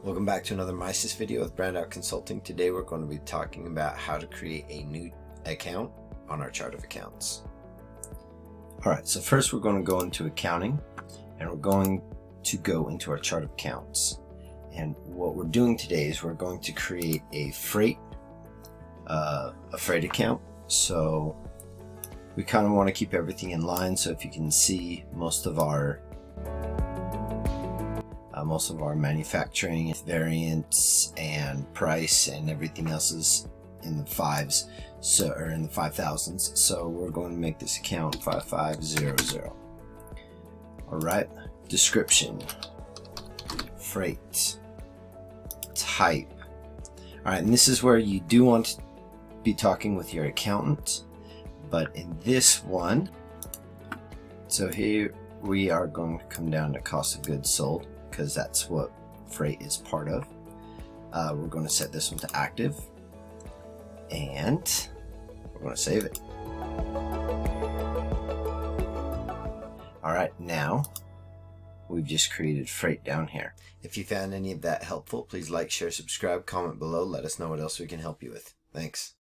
Welcome back to another MISys video with Brandout Consulting. Today we're going to be talking about how to create a new account on our chart of accounts. Alright, so first we're going to go into accounting and we're going to go into our chart of accounts. And what we're doing today is we're going to create a freight account. So we kind of want to keep everything in line. So if you can see, most of our manufacturing variance and price and everything else is in the fives, or in the 5,000s. So we're going to make this account 5500. All right, description, freight, type. All right, and this is where you do want to be talking with your accountant, but in this one, so here we are going to come down to cost of goods sold, because that's what freight is part of. We're going to set this one to active and we're going to save it. Alright, now we've just created freight down here. If you found any of that helpful, please like, share, subscribe, comment below. Let us know what else we can help you with. Thanks.